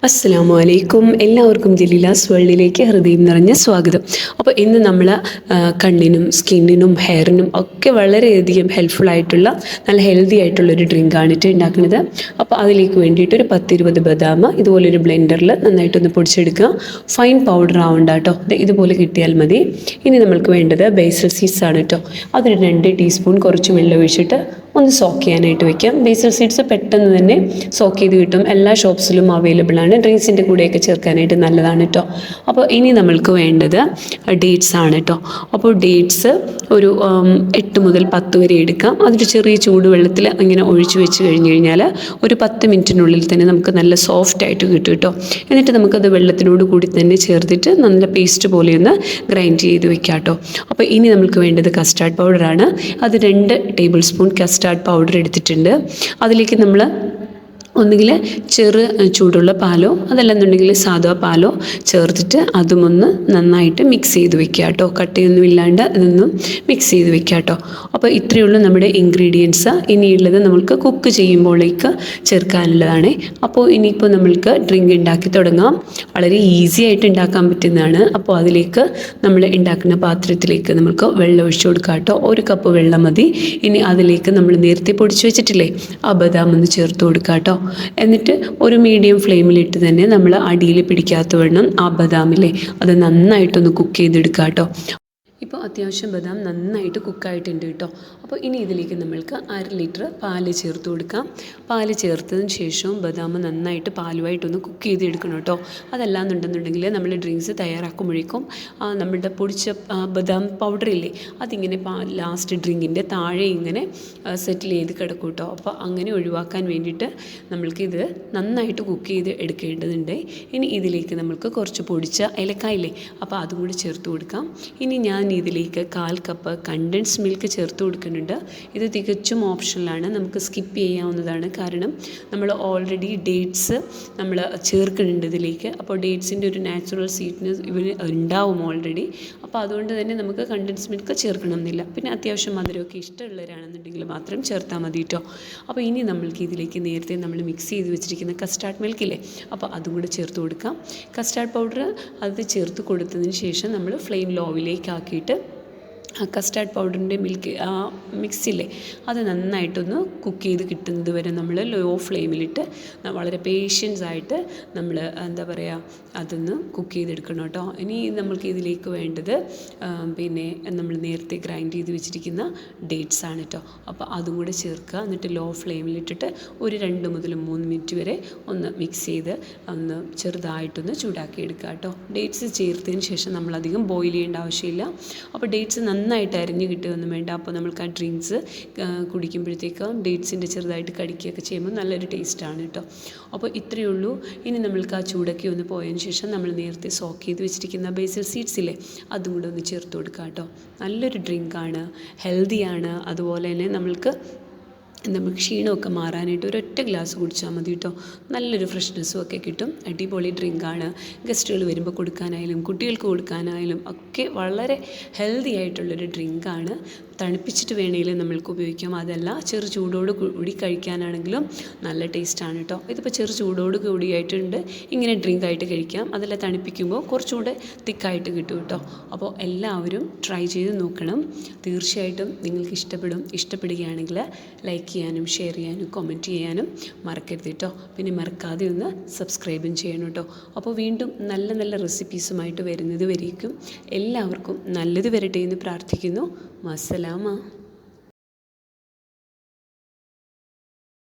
അസ്സലാമു അലൈക്കും. എല്ലാവർക്കും ജലീലാസ് വേൾഡിലേക്ക് ഹൃദയം നിറഞ്ഞ സ്വാഗതം. അപ്പോൾ ഇന്ന് നമ്മൾ കണ്ണിനും സ്കിന്നിനും ഹെയറിനും ഒക്കെ വളരെയധികം ഹെൽപ്ഫുൾ ആയിട്ടുള്ള നല്ല ഹെൽത്തി ആയിട്ടുള്ളൊരു ഡ്രിങ്കാണ് ഉണ്ടാക്കുന്നത്. അപ്പോൾ അതിലേക്ക് വേണ്ടിയിട്ട് ഒരു 10-20 ബദാം ഇതുപോലൊരു ബ്ലെൻഡറിൽ നന്നായിട്ടൊന്ന് പൊടിച്ചെടുക്കുക. ഫൈൻ പൗഡർ ആവണ്ട കേട്ടോ, ഇതുപോലെ കിട്ടിയാൽ മതി. ഇനി നമ്മൾക്ക് വേണ്ടത് ബേസൽ സീഡ്സ് ആണ് കേട്ടോ. അതൊരു 2 ടീസ്പൂൺ കുറച്ച് വെള്ളം ഒഴിച്ചിട്ട് ഒന്ന് സോക്ക് ചെയ്യാനായിട്ട് വയ്ക്കാം. ബേസൽ സീഡ്സ് പെട്ടെന്ന് തന്നെ സോക്ക് ചെയ്ത് കിട്ടും. എല്ലാ ഷോപ്സിലും അവൈലബിൾ ആണ്. ഡ്രിങ്ക്സിൻ്റെ കൂടെയൊക്കെ ചേർക്കാനായിട്ട് നല്ലതാണ് കേട്ടോ. അപ്പോൾ ഇനി നമ്മൾക്ക് വേണ്ടത് ഡേറ്റ്സ് ആണ് കേട്ടോ. അപ്പോൾ ഡേറ്റ്സ് ഒരു 8 മുതൽ 10 വരെ എടുക്കാം. അതൊരു ചെറിയ ചൂടുവെള്ളത്തിൽ ഇങ്ങനെ ഒഴിച്ച് വെച്ച് കഴിഞ്ഞ് കഴിഞ്ഞാൽ ഒരു 10 മിനിറ്റിനുള്ളിൽ തന്നെ നമുക്ക് നല്ല സോഫ്റ്റ് ആയിട്ട് കിട്ടും കേട്ടോ. എന്നിട്ട് നമുക്കത് വെള്ളത്തിനോട് കൂടി തന്നെ ചേർത്തിട്ട് നല്ല പേസ്റ്റ് പോലെ ഒന്ന് ഗ്രൈൻഡ് ചെയ്ത് വെക്കാം കേട്ടോ. അപ്പോൾ ഇനി നമുക്ക് വേണ്ടത് കസ്റ്റാർഡ് പൗഡറാണ്. അത് 2 ടേബിൾ സ്പൂൺ കസ്റ്റാർഡ് പൗഡർ എടുത്തിട്ടുണ്ട്. അതിലേക്ക് നമ്മൾ ഒന്നുകിൽ ചൂടുള്ള പാലോ അതല്ലെന്നുണ്ടെങ്കിൽ സാധാ പാലോ ചേർത്തിട്ട് അതുമൊന്ന് നന്നായിട്ട് മിക്സ് ചെയ്ത് വെക്കുക കേട്ടോ. കട്ടയൊന്നും ഇല്ലാണ്ട് ഇതൊന്നും മിക്സ് ചെയ്ത് വെക്കുക കേട്ടോ. അപ്പോൾ ഇത്രയേ ഉള്ളൂ നമ്മുടെ ഇൻഗ്രീഡിയൻസ്. ഇനിയുള്ളത് നമുക്ക് കുക്ക് ചെയ്യുമ്പോഴേക്ക് ചേർക്കാനുള്ളതാണ്. അപ്പോൾ ഇനിയിപ്പോൾ നമ്മൾക്ക് ഡ്രിങ്ക് ഉണ്ടാക്കി തുടങ്ങാം. വളരെ ഈസി ആയിട്ട് ഉണ്ടാക്കാൻ പറ്റുന്നതാണ്. അപ്പോൾ അതിലേക്ക് നമ്മൾ ഉണ്ടാക്കുന്ന പാത്രത്തിലേക്ക് നമുക്ക് വെള്ളം ഒഴിച്ചു കൊടുക്കാം കേട്ടോ. 1 കപ്പ് വെള്ളം മതി. ഇനി അതിലേക്ക് നമ്മൾ നേരത്തെ പൊടിച്ച് വെച്ചിട്ടില്ലേ ആ ബദാം ഒന്ന് ചേർത്ത് കൊടുക്കാം കേട്ടോ. എന്നിട്ട് ഒരു മീഡിയം ഫ്ലെയിമിലിട്ട് തന്നെ നമ്മൾ അടിയിൽ പിടിക്കാത്തവണ്ണം ആ ബദാമില്ലേ അത് നന്നായിട്ടൊന്ന് കുക്ക് ചെയ്തെടുക്കുക കേട്ടോ. ഇപ്പോൾ അത്യാവശ്യം ബദാം നന്നായിട്ട് കുക്കായിട്ടുണ്ട് കേട്ടോ. അപ്പോൾ ഇനി ഇതിലേക്ക് നമ്മൾക്ക് 1/2 ലിറ്റർ പാല് ചേർത്ത് കൊടുക്കാം. പാല് ചേർത്തതിന് ശേഷവും ബദാം നന്നായിട്ട് പാലുമായിട്ടൊന്ന് കുക്ക് ചെയ്തെടുക്കണം കേട്ടോ. അതല്ലാന്നുണ്ടെന്നുണ്ടെങ്കിൽ നമ്മൾ ഡ്രിങ്ക്സ് തയ്യാറാക്കുമ്പോഴേക്കും നമ്മളുടെ പൊടിച്ച ബദാം പൗഡറില്ലേ അതിങ്ങനെ ലാസ്റ്റ് ഡ്രിങ്കിൻ്റെ താഴെ ഇങ്ങനെ സെറ്റിൽ ചെയ്ത് കിടക്കും കേട്ടോ. അപ്പോൾ അങ്ങനെ ഒഴിവാക്കാൻ വേണ്ടിയിട്ട് നമ്മൾക്കിത് നന്നായിട്ട് കുക്ക് ചെയ്ത് എടുക്കേണ്ടതുണ്ട്. ഇനി ഇതിലേക്ക് നമ്മൾക്ക് കുറച്ച് പൊടിച്ച ഏലക്കായില്ലേ അപ്പോൾ അതും കൂടി ചേർത്ത് കൊടുക്കാം. ഇനി ഞാൻ ഇതിലേക്ക് 1/4 കപ്പ് കണ്ടൻസ് മിൽക്ക് ചേർത്ത് കൊടുക്കുന്നുണ്ട്. ഇത് തികച്ചും ഓപ്ഷണലാണ്, നമുക്ക് സ്കിപ്പ് ചെയ്യാവുന്നതാണ്. കാരണം നമ്മൾ ഓൾറെഡി ഡേറ്റ്സ് നമ്മൾ ചേർക്കുന്നുണ്ട് ഇതിലേക്ക്. അപ്പോൾ ഡേറ്റ്സിൻ്റെ ഒരു നാച്ചുറൽ സ്വീറ്റ്നെസ് ഇവർ ഉണ്ടാവും ഓൾറെഡി. അപ്പോൾ അതുകൊണ്ട് തന്നെ നമുക്ക് കണ്ടൻസ് മിൽക്ക് ചേർക്കണം എന്നില്ല. പിന്നെ അത്യാവശ്യം മധുരമൊക്കെ ഇഷ്ടമുള്ളവരാണെന്നുണ്ടെങ്കിൽ മാത്രം ചേർത്താൽ മതി കേട്ടോ. അപ്പോൾ ഇനി നമ്മൾക്ക് ഇതിലേക്ക് നേരത്തെ നമ്മൾ മിക്സ് ചെയ്ത് വെച്ചിരിക്കുന്ന കസ്റ്റാർഡ് മിൽക്കില്ലേ അപ്പോൾ അതും കൂടെ ചേർത്ത് കൊടുക്കാം. കസ്റ്റാർഡ് പൗഡർ അത് ചേർത്ത് കൊടുത്തതിന് ശേഷം നമ്മൾ ഫ്ലെയിം ലോവിലേക്ക് ആക്കിയിട്ട് ആ കസ്റ്റാർഡ് പൗഡറിൻ്റെ മിക്സില്ലേ അത് നന്നായിട്ടൊന്ന് കുക്ക് ചെയ്ത് കിട്ടുന്നത് വരെ നമ്മൾ ലോ ഫ്ലെയിമിലിട്ട് വളരെ പേഷ്യൻസ് ആയിട്ട് നമ്മൾ എന്താ പറയുക അതൊന്ന് കുക്ക് ചെയ്തെടുക്കണം കേട്ടോ. ഇനി നമ്മൾക്ക് ഇതിലേക്ക് വേണ്ടത് പിന്നെ നമ്മൾ നേരത്തെ ഗ്രൈൻഡ് ചെയ്ത് വെച്ചിരിക്കുന്ന ഡേറ്റ്സ് ആണ് കേട്ടോ. അപ്പോൾ അതും കൂടെ ചേർക്കുക. എന്നിട്ട് ലോ ഫ്ലെയിമിലിട്ടിട്ട് ഒരു 2 മുതൽ 3 മിനിറ്റ് വരെ ഒന്ന് മിക്സ് ചെയ്ത് ഒന്ന് ചെറുതായിട്ടൊന്ന് ചൂടാക്കി എടുക്കുക കേട്ടോ. ഡേറ്റ്സ് ചേർത്തതിന് ശേഷം നമ്മളധികം ബോയിൽ ചെയ്യേണ്ട ആവശ്യമില്ല. അപ്പോൾ ഡേറ്റ്സ് നന്നായിട്ട് അരിഞ്ഞ് കിട്ടുകയൊന്നും വേണ്ട. അപ്പോൾ നമുക്ക് ആ ഡ്രിങ്ക്സ് കുടിക്കുമ്പോഴത്തേക്കും ഡേറ്റ്സിൻ്റെ ചെറുതായിട്ട് കടിക്കുകയൊക്കെ ചെയ്യുമ്പോൾ നല്ലൊരു ടേസ്റ്റാണ് കേട്ടോ. അപ്പോൾ ഇത്രയേ ഉള്ളൂ. ഇനി നമ്മൾക്ക് ആ ചൂടൊക്കെ ഒന്ന് പോയതിന് ശേഷം നമ്മൾ നേരത്തെ സോക്ക് ചെയ്ത് വെച്ചിരിക്കുന്ന ബേസൽ സീഡ്സ് ഇല്ലേ അതും കൂടെ ഒന്ന് ചേർത്ത് കൊടുക്കുക കേട്ടോ. നല്ലൊരു ഡ്രിങ്കാണ്, ഹെൽത്തിയാണ്. അതുപോലെ തന്നെ നമുക്ക് ക്ഷീണമൊക്കെ മാറാനായിട്ട് ഒരൊറ്റ ഗ്ലാസ് കുടിച്ചാൽ മതി കേട്ടോ. നല്ലൊരു ഫ്രഷ്നെസ്സും ഒക്കെ കിട്ടും. അടിപൊളി ഡ്രിങ്കാണ്. ഗസ്റ്റുകൾ വരുമ്പോൾ കൊടുക്കാനായാലും കുട്ടികൾക്ക് കൊടുക്കാനായാലും ഒക്കെ വളരെ ഹെൽത്തി ആയിട്ടുള്ളൊരു ഡ്രിങ്കാണ്. തണുപ്പിച്ചിട്ട് വേണമെങ്കിലും നമ്മൾക്ക് ഉപയോഗിക്കാം. അതല്ല ചൂടോട് കൂടി കഴിക്കാനാണെങ്കിലും നല്ല ടേസ്റ്റാണ് കേട്ടോ. ഇതിപ്പോൾ ചൂടോട് കൂടിയായിട്ടുണ്ട് ഇങ്ങനെ ഡ്രിങ്കായിട്ട് കഴിക്കാം. അതല്ല തണുപ്പിക്കുമ്പോൾ കുറച്ചുകൂടെ തിക്കായിട്ട് കിട്ടും കേട്ടോ. അപ്പോൾ എല്ലാവരും ട്രൈ ചെയ്ത് നോക്കണം. തീർച്ചയായിട്ടും നിങ്ങൾക്ക് ഇഷ്ടപ്പെടുകയാണെങ്കിൽ ലൈക്ക് ചെയ്യാനും ഷെയർ ചെയ്യാനും കമൻറ്റ് ചെയ്യാനും മറക്കരുത് കേട്ടോ. പിന്നെ മറക്കാതെ ഒന്ന് സബ്സ്ക്രൈബും ചെയ്യണം കേട്ടോ. അപ്പോൾ വീണ്ടും നല്ല നല്ല റെസിപ്പീസുമായിട്ട് വരുന്നത് വരേക്കും എല്ലാവർക്കും നല്ലത് വരട്ടെ എന്ന് പ്രാർത്ഥിക്കുന്നു. മസ്സലാമ.